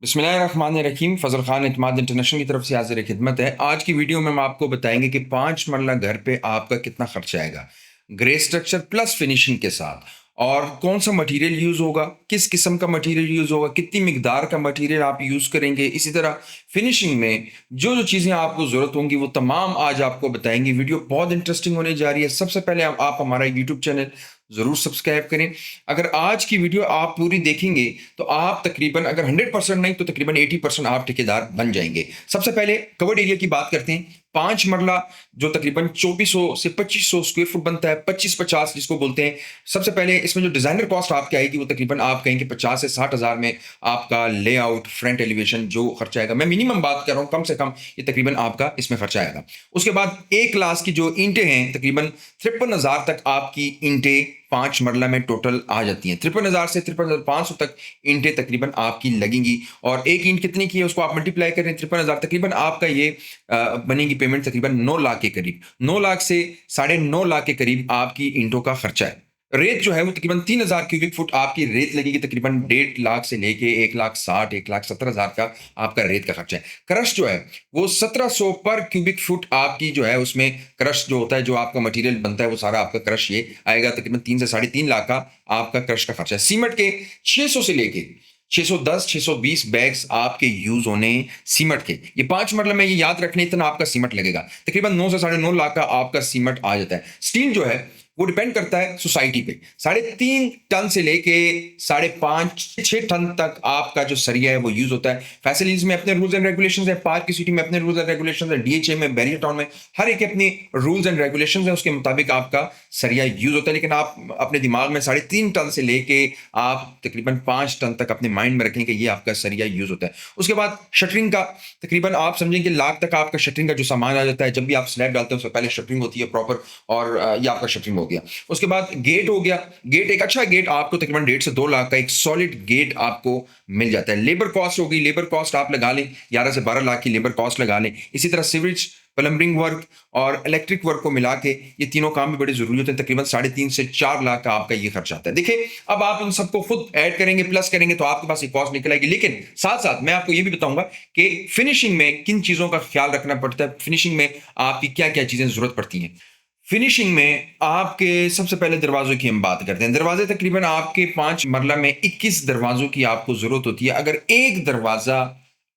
बिस्मिल्लाहिर्रहमानिर्रहीम। फ़ज़ल ख़ान इत्मीद इंटरनेशनल की तरफ से हाज़िर खिदमत है। आज की वीडियो में हम आपको बताएंगे कि 5 मरला घर पे आपका कितना खर्चा आएगा ग्रे स्ट्रक्चर प्लस फिनिशिंग के साथ, और कौन सा मटेरियल यूज़ होगा, किस किस्म का मटेरियल यूज़ होगा, कितनी मिकदार का मटेरियल आप यूज़ करेंगे। इसी तरह फिनिशिंग में जो जो चीज़ें आपको ज़रूरत होंगी वो तमाम आज आपको बताएंगे। वीडियो बहुत इंटरेस्टिंग होने जा रही है। सबसे पहले आप हमारा यूट्यूब चैनल ज़रूर सब्सक्राइब करें। अगर आज की वीडियो आप पूरी देखेंगे तो आप तकरीबन, अगर 100% नहीं तो तकरीबन 80% आप ठेकेदार बन जाएंगे। सबसे पहले कवर्ड एरिया की बात करते हैं। 5 मरला जो तकरीबन 2400 से 2500 स्क्वायर फुट बनता है, 25-50 जिसको बोलते हैं। सबसे पहले इसमें जो डिज़ाइनर कॉस्ट आपकी आएगी वो तकरीबन आप कहेंगे 50 से 60 हज़ार में आपका लेआउट, फ्रंट एलिवेशन जो खर्चा आएगा, मैं मिनिमम बात कर रहा हूँ, कम से कम ये तकरीबन आपका इसमें खर्चा आएगा। उसके बाद एक क्लास की जो ईंटें हैं तकरीबन 53,000 तक आपकी ईंटें 5 मरला में टोटल आ जाती हैं। 53,000 से 53,500 तक ईंटें तकरीबन आपकी लगेंगी। और एक ईंट कितनी की है उसको आप मल्टीप्लाई करें 53,000, तकरीबन आपका ये बनेगी पेमेंट तकरीबन 9 लाख के करीब। 9 लाख से 9.5 लाख के करीब आपकी ईंटों का खर्चा है। रेत जो है वो तकरीबन 3,000 क्यूबिक फुट आपकी रेत लगेगी, तकरीबन 1.5 लाख से लेके 1,60,000 1,70,000 का आपका रेत का खर्चा है। क्रश जो है वो 1700 पर क्यूबिक फुट आपकी जो है उसमें क्रश जो होता है, जो आपका मटेरियल बनता है वो सारा आपका क्रश ये आएगा, तकरीबन 3 से 3.5 लाख का आपका क्रश का खर्चा है। सीमेंट के 600 से लेके 610 620 बैग्स आपके यूज होने सीमेंट के। ये 5 मरला में ये याद रखने इतना आपका सीमेंट लगेगा, तकरीबन 9 से 9.5 लाख का आपका सीमेंट आ जाता है। स्टील जो है वो डिपेंड करता है सोसाइटी पे। 3.5 टन से लेके 5.5 6 टन तक आपका जो सरिया है वो यूज होता है। फैसिलिटीज में अपने रूल्स एंड रेगुलेशंस है, पार्क की सिटी में अपने रूल्स एंड रेगुलेशंस है, डीएचए में, बैरियर टाउन में, हर एक अपनी रूल्स एंड रेगुलेशंस है, उसके मुताबिक आपका सरिया यूज होता है। लेकिन आप अपने दिमाग में 3.5 टन से लेके आप तकरीबन 5 टन तक अपने माइंड में रखें कि ये आपका सरिया यूज होता है। उसके बाद शटरिंग का तकरीबन आप समझेंगे लाख तक आपका शटरिंग का जो सामान आ जाता है। जब भी आप स्लैब डालते हैं उससे पहले शटरिंग होती है प्रॉपर, और ये आपका शटरिंग हो गया। उसके बाद गेट हो गया। गेट, एक अच्छा गेट आपको तकरीबन 1.5 से 2 लाख का एक सॉलिड गेट आपको मिल जाता है। लेबर कॉस्ट हो गई, लेबर कॉस्ट आप लगा लें 11 से 12 लाख की लेबर कॉस्ट लगा लें। इसी तरह सिविज, प्लम्बिंग वर्क और इलेक्ट्रिक वर्क को मिला के ये तीनों काम भी बड़े जरूरी होते हैं। तकरीबन 3.5 से 4 लाख का आपका ये खर्चा आता है। देखिए, अब आप इन सबको खुद ऐड करेंगे, प्लस करेंगे तो आपके पास एक कॉस्ट निकल आएगी। लेकिन साथ साथ मैं आपको ये भी बताऊंगा कि फिनिशिंग में किन चीजों का ख्याल रखना पड़ता है, फिनिशिंग में आपकी क्या क्या चीजें जरूरत पड़ती हैं। फिनिशिंग में आपके सबसे पहले दरवाजों की हम बात करते हैं। दरवाजे तकरीबन आपके 5 मरला में 21 दरवाजों की आपको जरूरत होती है। अगर एक दरवाजा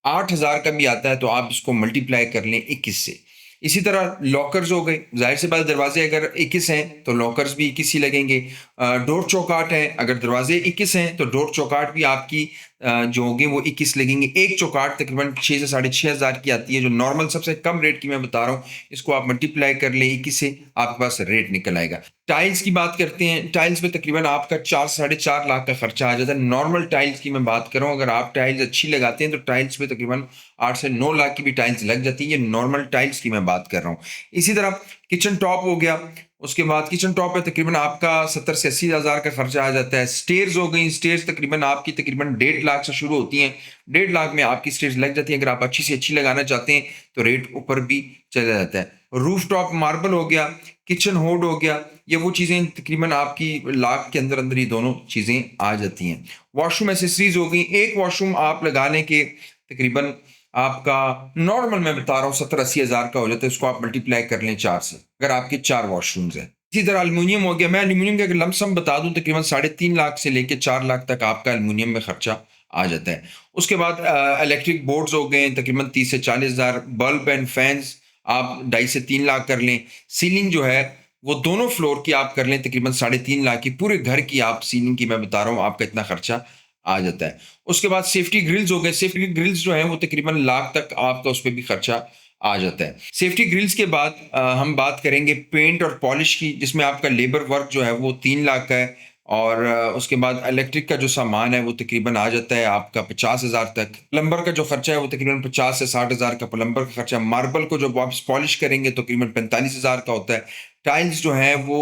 8,000 का भी आता है तो आप इसको मल्टीप्लाई कर लें 21 से। इसी तरह लॉकर्स हो गए, जाहिर सी बात, दरवाजे अगर 21 हैं तो लॉकर्स भी 21 ही लगेंगे। डोर चौकाट है, अगर दरवाजे 21 हैं तो डोर चौकाट भी आपकी जो होंगे वो 21 लगेंगे। एक चौकाट तकरीबन 6 से 6,500 की आती है, जो नॉर्मल सबसे कम रेट की मैं बता रहा हूँ। इसको आप मल्टीप्लाई कर लें 21 से, आपके पास रेट निकल आएगा। टाइल्स की बात करते हैं। टाइल्स पे तकरीबन आपका 4 से 4.5 लाख का खर्चा आ जाता है। नॉर्मल टाइल्स की मैं बात कर रहा हूँ, अगर आप टाइल्स अच्छी लगाते हैं तो टाइल्स पे तकरीबन 8 से 9 लाख की भी टाइल्स लग जाती है। ये नॉर्मल टाइल्स की मैं बात कर रहा हूँ। इसी तरह किचन टॉप हो गया। उसके बाद किचन टॉप पे तकरीबन आपका 70 से 80 हज़ार का खर्चा आ जाता है। स्टेयर्स हो गई, स्टेयर्स तकरीबन आपकी तकरीबन 1.5 लाख से शुरू होती हैं। 1.5 लाख में आपकी स्टेयर्स लग जाती है। अगर आप अच्छी से अच्छी लगाना चाहते हैं तो रेट ऊपर भी चला जाता है। रूफ टॉप मार्बल हो गया, किचन होड हो गया, ये वो चीज़ें तकरीबन आपकी लाख के अंदर अंदर ही दोनों चीज़ें आ जाती हैं। वॉशरूम एसेसरीज हो गई। एक वॉशरूम आप लगाने के तकरीबन आपका नॉर्मल मैं बता रहा हूँ 70-80 हज़ार का हो जाता है। उसको आप मल्टीप्लाई कर लें 4 से, अगर आपके 4 वॉशरूम्स हैं। इसी तरह एल्युमिनियम हो गया। मैं एल्युमिनियम के अगर लमसम बता दूं तकरीबन 3.5 लाख से लेकर 4 लाख तक आपका एल्युमिनियम में खर्चा आ जाता है। उसके बाद इलेक्ट्रिक बोर्ड्स हो गए तकरीबन 30 से 40 हज़ार। बल्ब एंड फैंस आप 2.5 से 3 लाख कर लें। सीलिंग जो है वो दोनों फ्लोर की आप कर लें तकरीबन 3.5 लाख की। पूरे घर की आप सीलिंग की मैं बता रहा हूँ, आपका इतना खर्चा आ जाता है। उसके बाद सेफ्टी ग्रिल्स हो गए। सेफ्टी ग्रिल्स जो है वो तकरीबन लाख तक आपका उस पर भी खर्चा आ जाता है। सेफ्टी ग्रिल्स के बाद हम बात करेंगे पेंट और पॉलिश की, जिसमें आपका लेबर वर्क जो है वो 3 लाख का है। और उसके बाद इलेक्ट्रिक का जो सामान है वो तकरीबन आ जाता है आपका 50 हज़ार तक। प्लम्बर का जो खर्चा है वो तकरीबन 50 से 60 हज़ार का प्लम्बर का खर्चा। मार्बल को जब आप पॉलिश करेंगे तो तकरीबन 45 हज़ार का होता है। टाइल्स जो है वो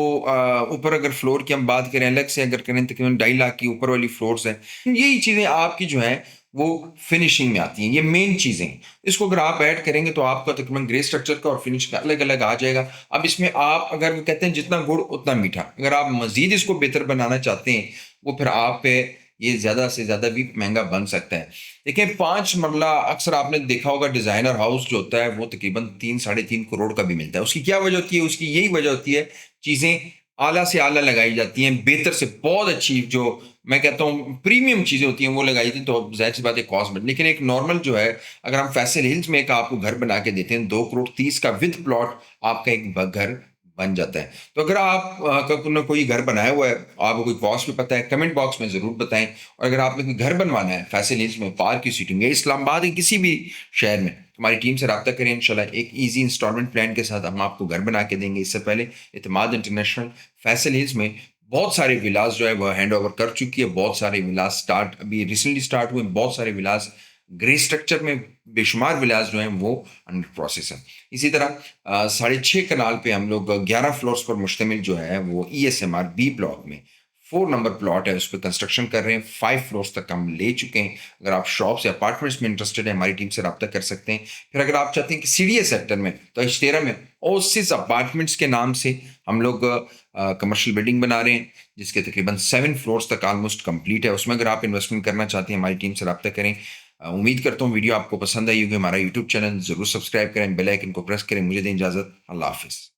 ऊपर अगर फ्लोर की हम बात करें अलग से अगर करें तकरीबन 2.5 लाख की ऊपर वाली फ्लोर्स है। यही चीज़ें आपकी जो है वो फिनिशिंग में आती हैं। ये मेन चीज़ें हैं। इसको अगर आप ऐड करेंगे तो आपका तकरीबन ग्रे स्ट्रक्चर का और फिनिश का अलग अलग आ जाएगा। अब इसमें आप अगर कहते हैं जितना गुड़ उतना मीठा, अगर आप मजीद इसको बेहतर बनाना चाहते हैं वो फिर आप पे ये ज़्यादा से ज़्यादा भी महँगा बन सकता है। देखिए 5 मरला अक्सर आपने देखा होगा डिज़ाइनर हाउस जो होता है वो तकरीबन 3 साढ़े 3 करोड़ का भी मिलता है। उसकी क्या वजह होती है? उसकी यही वजह होती है, चीज़ें आला से आला लगाई जाती हैं, बेहतर से बहुत अच्छी जो मैं कहता हूँ प्रीमियम चीज़ें होती हैं वो लगाई थी, तो ज़ाहिर-सी बात है कॉस्ट बढ़, लेकिन एक नॉर्मल जो है अगर हम फैसल हिल्स में एक आपको घर बना के देते हैं 2 करोड़ 30 का विद प्लॉट आपका एक घर बन जाता है। तो अगर आप का कोई घर बनाया हुआ है, आपको कोई कॉस्ट भी पता है, कमेंट बॉक्स में ज़रूर बताएँ। और अगर आपने कोई घर बनवाना है फैसल हिल्स में, पार्क की सीटिंग है, इस्लामाबाद या किसी भी शहर में, तो हमारी टीम से राब्ता करें, इंशाल्लाह एक ईज़ी इंस्टॉलमेंट प्लान के साथ हम आपको घर बना के देंगे। इससे पहले इत्तेमाद इंटरनेशनल फैसल हिल्स में बहुत सारे विलास जो है वो हैंडओवर कर चुकी है, बहुत सारे विलास स्टार्ट अभी रिसेंटली स्टार्ट हुए, बहुत सारे विलास ग्रे स्ट्रक्चर में बेशुमार विलास जो हैं वो अंडर प्रोसेस है। इसी तरह 6.5 कनाल पे हम लोग 11 फ्लोर्स पर मुश्तमिल जो है वो ईएसएमआर बी ब्लॉक में 4 नंबर प्लॉट है, उस पे कंस्ट्रक्शन कर रहे हैं। 5 फ्लोर्स तक हम ले चुके हैं। अगर आप शॉप्स या अपार्टमेंट्स में इंटरेस्टेड हैं, हमारी टीम से राब्ता कर सकते हैं। फिर अगर आप चाहते हैं कि सीडीए सेक्टर में, तो इश्तेरा में ओसिस अपार्टमेंट्स के नाम से हम लोग कमर्शियल बिल्डिंग बना रहे हैं, जिसके तकरीबन 7 फ्लोर्स तक ऑलमोस्ट कंप्लीट है। उसमें अगर आप इन्वेस्टमेंट करना चाहते हैं, हमारी टीम से राब्ता करें। उम्मीद करता हूँ वीडियो आपको पसंद आई होगी। हमारा यूट्यूब चैनल ज़रूर सब्सक्राइब करें, बेल आइकन को प्रेस करें। मुझे दें इजाज़त। अल्लाह हाफ़िज़।